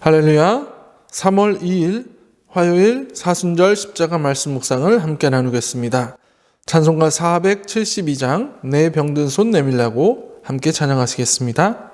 할렐루야. 3월 2일 화요일 사순절 십자가 말씀 묵상을 함께 나누겠습니다. 찬송가 472장 내 병든 손 내밀라고 함께 찬양하시겠습니다.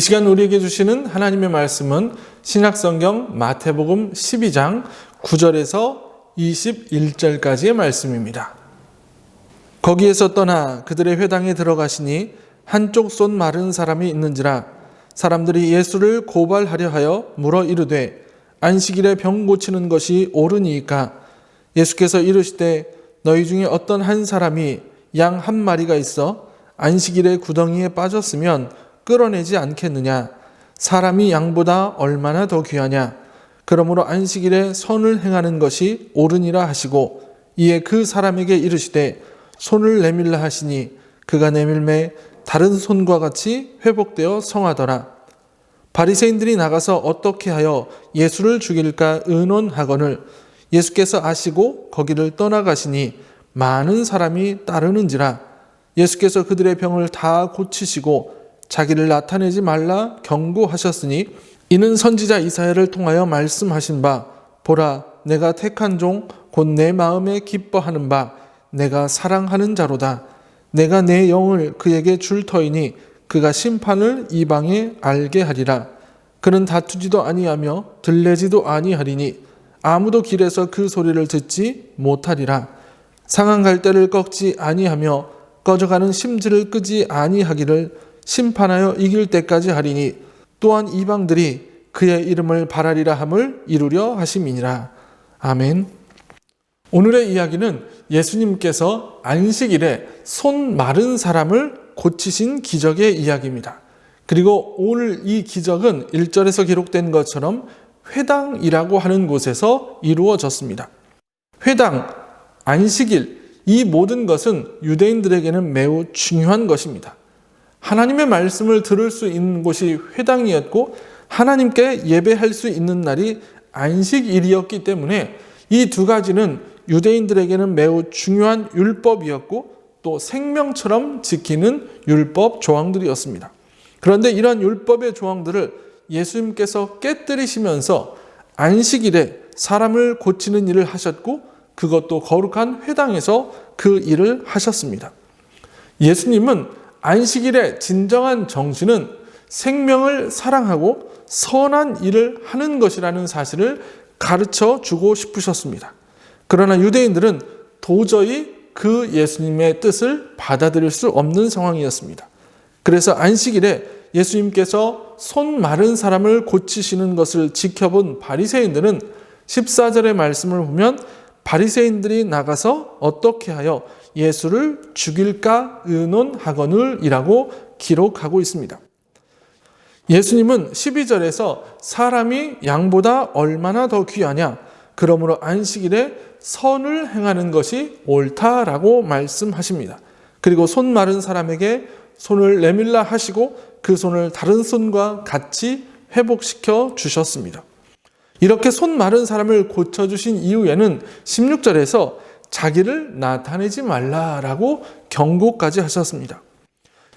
이 시간 우리에게 주시는 하나님의 말씀은 신약성경 마태복음 12장 9절에서 21절까지의 말씀입니다. 거기에서 떠나 그들의 회당에 들어가시니 한쪽 손 마른 사람이 있는지라 사람들이 예수를 고발하려 하여 물어 이르되 안식일에 병 고치는 것이 옳으니이까? 예수께서 이르시되 너희 중에 어떤 한 사람이 양 한 마리가 있어 안식일에 구덩이에 빠졌으면 끌어내지 않겠느냐? 사람이 양보다 얼마나 더 귀하냐? 그러므로 안식일에 선을 행하는 것이 옳으니라 하시고 이에 그 사람에게 이르시되 손을 내밀라 하시니 그가 내밀매 다른 손과 같이 회복되어 성하더라. 바리새인들이 나가서 어떻게 하여 예수를 죽일까 의논하거늘 예수께서 아시고 거기를 떠나가시니 많은 사람이 따르는지라. 예수께서 그들의 병을 다 고치시고 자기를 나타내지 말라 경고하셨으니 이는 선지자 이사야를 통하여 말씀하신 바 보라 내가 택한 종 곧 내 마음에 기뻐하는 바 내가 사랑하는 자로다. 내가 내 영을 그에게 줄 터이니 그가 심판을 이방에 알게 하리라. 그는 다투지도 아니하며 들레지도 아니하리니 아무도 길에서 그 소리를 듣지 못하리라. 상한 갈대를 꺾지 아니하며 꺼져가는 심지를 끄지 아니하기를 심판하여 이길 때까지 하리니 또한 이방들이 그의 이름을 바라리라 함을 이루려 하심이니라. 아멘. 오늘의 이야기는 예수님께서 안식일에 손 마른 사람을 고치신 기적의 이야기입니다. 그리고 오늘 이 기적은 1절에서 기록된 것처럼 회당이라고 하는 곳에서 이루어졌습니다. 회당, 안식일, 이 모든 것은 유대인들에게는 매우 중요한 것입니다. 하나님의 말씀을 들을 수 있는 곳이 회당이었고 하나님께 예배할 수 있는 날이 안식일이었기 때문에 이 두 가지는 유대인들에게는 매우 중요한 율법이었고 또 생명처럼 지키는 율법 조항들이었습니다. 그런데 이런 율법의 조항들을 예수님께서 깨뜨리시면서 안식일에 사람을 고치는 일을 하셨고 그것도 거룩한 회당에서 그 일을 하셨습니다. 예수님은 안식일의 진정한 정신은 생명을 사랑하고 선한 일을 하는 것이라는 사실을 가르쳐 주고 싶으셨습니다. 그러나 유대인들은 도저히 그 예수님의 뜻을 받아들일 수 없는 상황이었습니다. 그래서 안식일에 예수님께서 손 마른 사람을 고치시는 것을 지켜본 바리새인들은 14절의 말씀을 보면 바리새인들이 나가서 어떻게 하여 예수를 죽일까 의논하거늘이라고 기록하고 있습니다. 예수님은 12절에서 사람이 양보다 얼마나 더 귀하냐 그러므로 안식일에 선을 행하는 것이 옳다라고 말씀하십니다. 그리고 손 마른 사람에게 손을 내밀라 하시고 그 손을 다른 손과 같이 회복시켜 주셨습니다. 이렇게 손 마른 사람을 고쳐주신 이후에는 16절에서 자기를 나타내지 말라라고 경고까지 하셨습니다.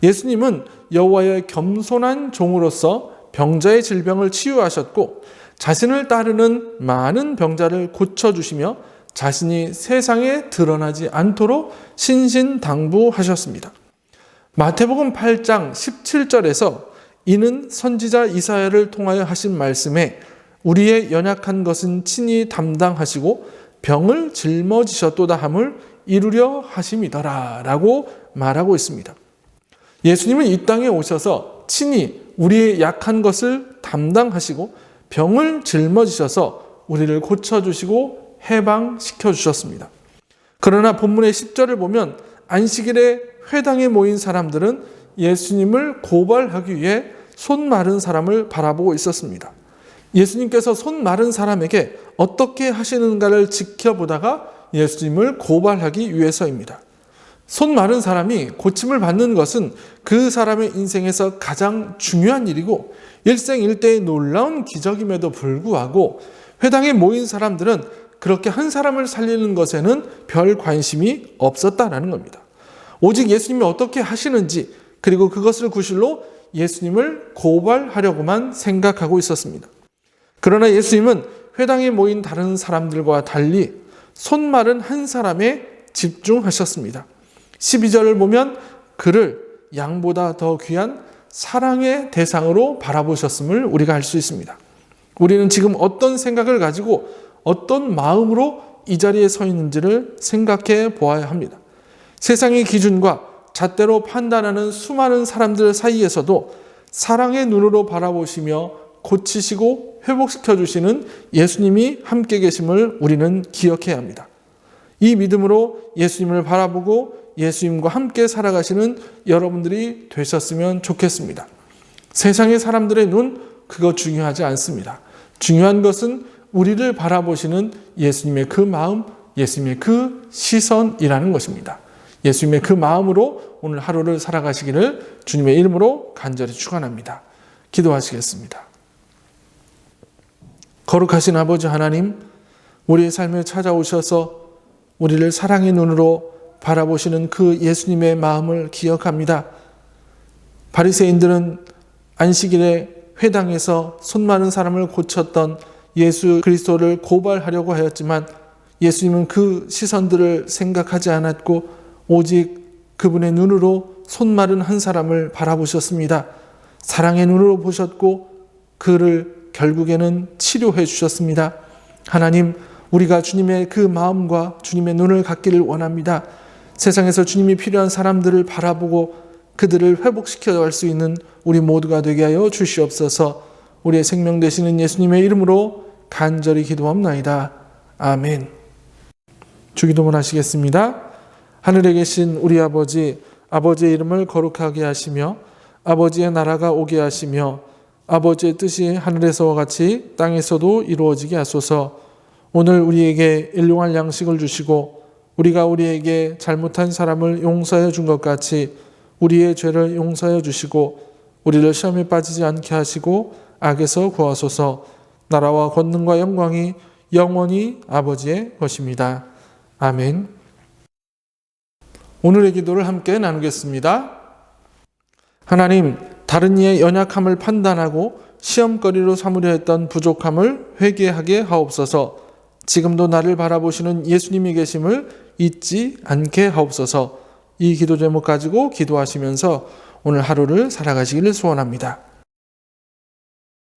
예수님은 여호와의 겸손한 종으로서 병자의 질병을 치유하셨고 자신을 따르는 많은 병자를 고쳐주시며 자신이 세상에 드러나지 않도록 신신당부하셨습니다. 마태복음 8장 17절에서 이는 선지자 이사야를 통하여 하신 말씀에 우리의 연약한 것은 친히 담당하시고 병을 짊어지셨도다 함을 이루려 하심이더라 라고 말하고 있습니다. 예수님은 이 땅에 오셔서 친히 우리의 약한 것을 담당하시고 병을 짊어지셔서 우리를 고쳐주시고 해방시켜 주셨습니다. 그러나 본문의 10절을 보면 안식일에 회당에 모인 사람들은 예수님을 고발하기 위해 손 마른 사람을 바라보고 있었습니다. 예수님께서 손 마른 사람에게 어떻게 하시는가를 지켜보다가 예수님을 고발하기 위해서입니다. 손 마른 사람이 고침을 받는 것은 그 사람의 인생에서 가장 중요한 일이고 일생일대의 놀라운 기적임에도 불구하고 회당에 모인 사람들은 그렇게 한 사람을 살리는 것에는 별 관심이 없었다라는 겁니다. 오직 예수님이 어떻게 하시는지 그리고 그것을 구실로 예수님을 고발하려고만 생각하고 있었습니다. 그러나 예수님은 회당에 모인 다른 사람들과 달리 손 마른 한 사람에 집중하셨습니다. 12절을 보면 그를 양보다 더 귀한 사랑의 대상으로 바라보셨음을 우리가 알 수 있습니다. 우리는 지금 어떤 생각을 가지고 어떤 마음으로 이 자리에 서 있는지를 생각해 보아야 합니다. 세상의 기준과 잣대로 판단하는 수많은 사람들 사이에서도 사랑의 눈으로 바라보시며 고치시고 회복시켜 주시는 예수님이 함께 계심을 우리는 기억해야 합니다. 이 믿음으로 예수님을 바라보고 예수님과 함께 살아가시는 여러분들이 되셨으면 좋겠습니다. 세상의 사람들의 눈, 그거 중요하지 않습니다. 중요한 것은 우리를 바라보시는 예수님의 그 마음, 예수님의 그 시선이라는 것입니다. 예수님의 그 마음으로 오늘 하루를 살아가시기를 주님의 이름으로 간절히 축원합니다. 기도하시겠습니다. 거룩하신 아버지 하나님, 우리의 삶에 찾아오셔서 우리를 사랑의 눈으로 바라보시는 그 예수님의 마음을 기억합니다. 바리새인들은 안식일에 회당에서 손 마른 사람을 고쳤던 예수 그리스도를 고발하려고 하였지만 예수님은 그 시선들을 생각하지 않았고 오직 그분의 눈으로 손 마른 한 사람을 바라보셨습니다. 사랑의 눈으로 보셨고 그를 결국에는 치료해 주셨습니다. 하나님, 우리가 주님의 그 마음과 주님의 눈을 갖기를 원합니다. 세상에서 주님이 필요한 사람들을 바라보고 그들을 회복시켜 갈 수 있는 우리 모두가 되게 하여 주시옵소서. 우리의 생명 되시는 예수님의 이름으로 간절히 기도합나이다. 아멘. 주기도문 하시겠습니다. 하늘에 계신 우리 아버지, 아버지의 이름을 거룩하게 하시며 아버지의 나라가 오게 하시며 아버지의 뜻이 하늘에서와 같이 땅에서도 이루어지게 하소서. 오늘 우리에게 일용할 양식을 주시고 우리가 우리에게 잘못한 사람을 용서해 준 것 같이 우리의 죄를 용서해 주시고 우리를 시험에 빠지지 않게 하시고 악에서 구하소서. 나라와 권능과 영광이 영원히 아버지의 것입니다. 아멘. 오늘의 기도를 함께 나누겠습니다. 하나님, 다른 이의 연약함을 판단하고 시험거리로 삼으려 했던 부족함을 회개하게 하옵소서. 지금도 나를 바라보시는 예수님이 계심을 잊지 않게 하옵소서. 이 기도 제목 가지고 기도하시면서 오늘 하루를 살아가시기를 소원합니다.